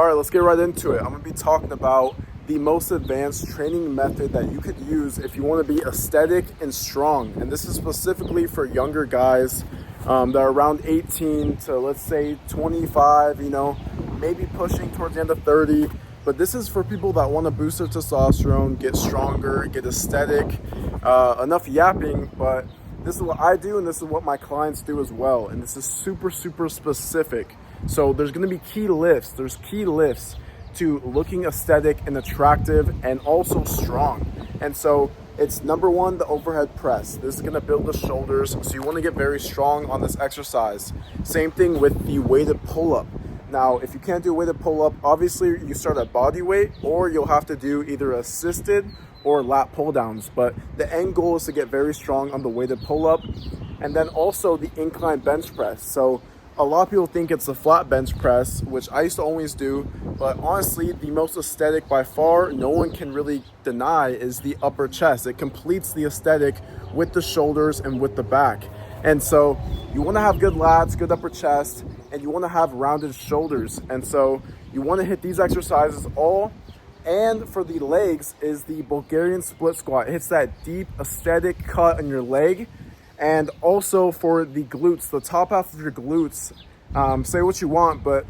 All right, let's get right into it. I'm gonna be talking about the most advanced training method that you could use if you want to be aesthetic and strong. And this is specifically for younger guys that are around 18 to, let's say, 25, maybe pushing towards the end of 30. But this is for people that want to boost their testosterone, get stronger, get aesthetic. Enough yapping, but this is what I do and this is what my clients do as well. And this is super, super specific. So there's going to be key lifts. There's key lifts to looking aesthetic and attractive and also strong. And so it's number one, the overhead press. This is going to build the shoulders. So you want to get very strong on this exercise. Same thing with the weighted pull-up. Now, if you can't do weighted pull-up, obviously you start at body weight, or you'll have to do either assisted or lat pull downs. But the end goal is to get very strong on the weighted pull-up. And then also the incline bench press. So a lot of people think it's the flat bench press, which I used to always do, but honestly, the most aesthetic by far, no one can really deny, is the upper chest. It completes the aesthetic with the shoulders and with the back. And so you want to have good lats, good upper chest, and you want to have rounded shoulders. And so you want to hit these exercises all. And for the legs is the Bulgarian split squat. It hits that deep aesthetic cut on your leg. And also for the glutes, the top half of your glutes, say what you want, but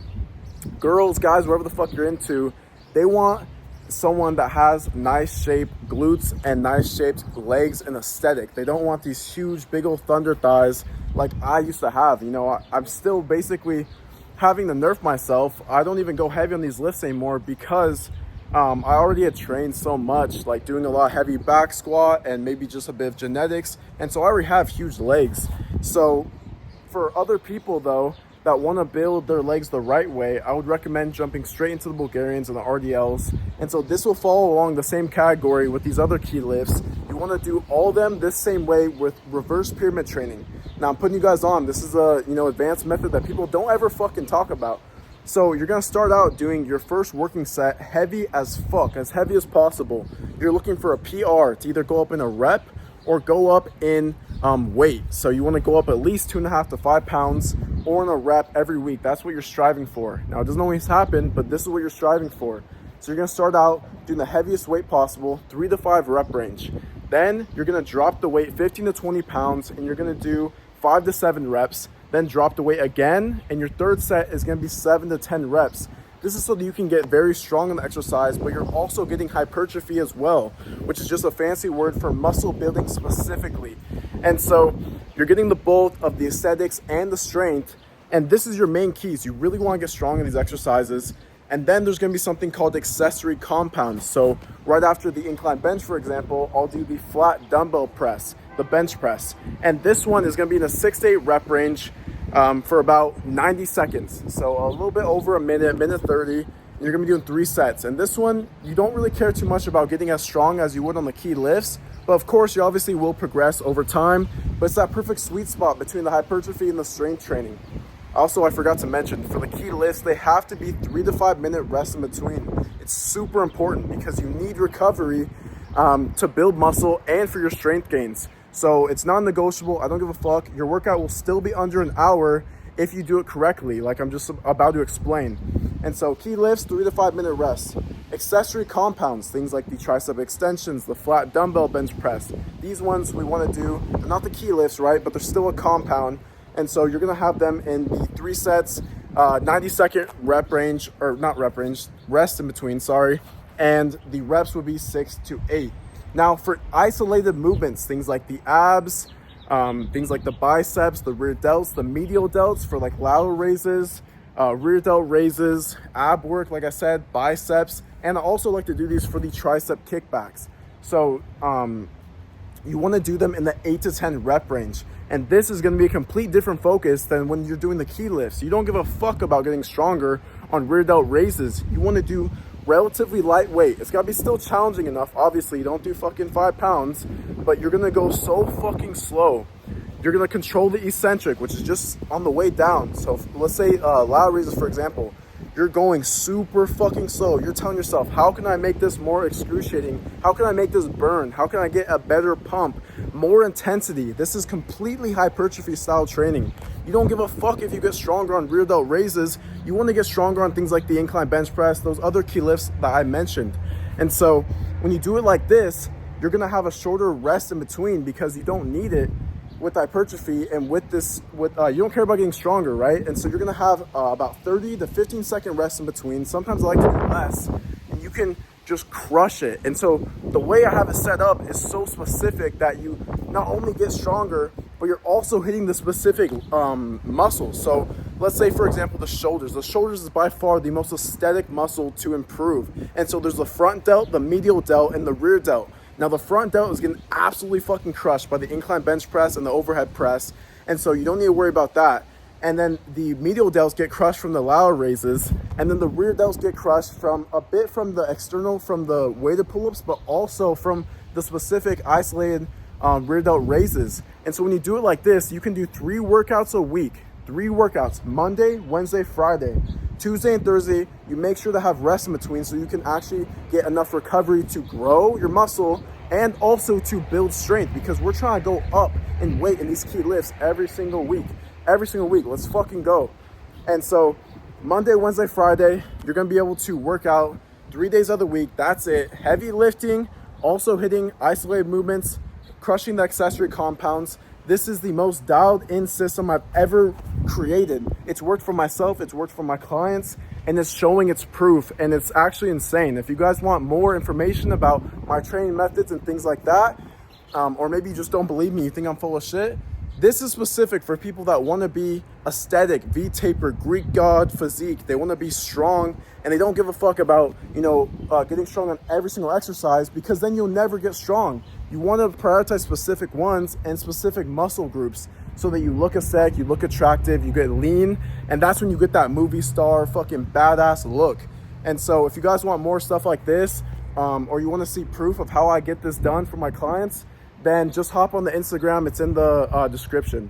girls, guys, whatever the fuck you're into, they want someone that has nice shaped glutes and nice shaped legs and aesthetic. They don't want these huge, big old thunder thighs like I used to have. I'm still basically having to nerf myself. I don't even go heavy on these lifts anymore because I already had trained so much, like doing a lot of heavy back squat and maybe just a bit of genetics. And so I already have huge legs. So for other people though, that want to build their legs the right way, I would recommend jumping straight into the Bulgarians and the RDLs. And so this will follow along the same category with these other key lifts. You want to do all of them this same way with reverse pyramid training. Now I'm putting you guys on. This is a advanced method that people don't ever fucking talk about. So you're going to start out doing your first working set heavy as fuck, as heavy as possible. You're looking for a PR to either go up in a rep or go up in weight. So you want to go up at least 2.5 to 5 pounds or in a rep every week. That's what you're striving for. Now, it doesn't always happen, but this is what you're striving for. So you're going to start out doing the heaviest weight possible, 3 to 5 rep range. Then you're going to drop the weight 15 to 20 pounds and you're going to do 5 to 7 reps. Then drop the weight again, and your third set is going to be 7 to 10 reps. This is so that you can get very strong in the exercise, but you're also getting hypertrophy as well, which is just a fancy word for muscle building specifically. And so you're getting the both of the aesthetics and the strength, and this is your main keys. You really want to get strong in these exercises. And then there's going to be something called accessory compounds. So right after the incline bench, for example, I'll do the flat dumbbell press, the bench press. And this one is going to be in a 6 to 8 rep range for about 90 seconds. So a little bit over a minute 30. And you're going to be doing 3 sets. And this one, you don't really care too much about getting as strong as you would on the key lifts. But of course, you obviously will progress over time. But it's that perfect sweet spot between the hypertrophy and the strength training. Also, I forgot to mention, for the key lifts, they have to be 3 to 5 minute rest in between. It's super important because you need recovery to build muscle and for your strength gains. So it's non-negotiable. I don't give a fuck. Your workout will still be under an hour if you do it correctly, like I'm just about to explain. And so key lifts, 3 to 5 minute rest. Accessory compounds, things like the tricep extensions, the flat dumbbell bench press. These ones we want to do, they're not the key lifts, right? But they're still a compound. And so you're going to have them in the 3 sets, 90-second rep range, or not rep range, rest in between, sorry. And the reps would be 6 to 8. Now for isolated movements, things like the abs, things like the biceps, the rear delts, the medial delts for like lateral raises, rear delt raises, ab work, like I said, biceps. And I also like to do these for the tricep kickbacks. So you want to do them in the 8 to 10 rep range. And this is going to be a complete different focus than when you're doing the key lifts. You don't give a fuck about getting stronger on rear delt raises. You want to do relatively lightweight. It's got to be still challenging enough. Obviously, you don't do fucking 5 pounds, but you're going to go so fucking slow. You're going to control the eccentric, which is just on the way down. So let's say lateral raises, for example. you're going super fucking slow. You're telling yourself, how can I make this more excruciating? How can I make this burn? How can I get a better pump, more intensity? This is completely hypertrophy style training. You don't give a fuck if you get stronger on rear delt raises. You want to get stronger on things like the incline bench press, those other key lifts that I mentioned. And so when you do it like this, you're going to have a shorter rest in between because you don't need it with hypertrophy. And with this, you don't care about getting stronger, right? And so you're going to have about 30 to 15 second rest in between. Sometimes I like to do less, and you can just crush it. And so the way I have it set up is so specific that you not only get stronger, but you're also hitting the specific muscles. So let's say, for example, the shoulders. The shoulders is by far the most aesthetic muscle to improve. And so there's the front delt, the medial delt, and the rear delt. Now the front delt is getting absolutely fucking crushed by the incline bench press and the overhead press. And so you don't need to worry about that. And then the medial delts get crushed from the lateral raises. And then the rear delts get crushed from a bit from the external, from the weighted pull-ups, but also from the specific isolated rear delt raises. And so when you do it like this, you can do 3 workouts a week. 3 workouts, Monday, Wednesday, Friday. Tuesday and Thursday, you make sure to have rest in between so you can actually get enough recovery to grow your muscle and also to build strength, because we're trying to go up in weight in these key lifts every single week. Every single week, let's fucking go. And so Monday, Wednesday, Friday, you're gonna be able to work out 3 days of the week. That's it. Heavy lifting, also hitting isolated movements, crushing the accessory compounds. This is the most dialed in system I've ever created. It's worked for myself, it's worked for my clients, and it's showing its proof, and it's actually insane. If you guys want more information about my training methods and things like that, or maybe you just don't believe me, you think I'm full of shit, this is specific for people that want to be aesthetic, V-taper, Greek god physique. They want to be strong, and they don't give a fuck about, getting strong on every single exercise, because then you'll never get strong. You want to prioritize specific ones and specific muscle groups so that you look aesthetic, you look attractive, you get lean, and that's when you get that movie star fucking badass look. And so if you guys want more stuff like this, or you want to see proof of how I get this done for my clients, then just hop on the Instagram. It's in the description.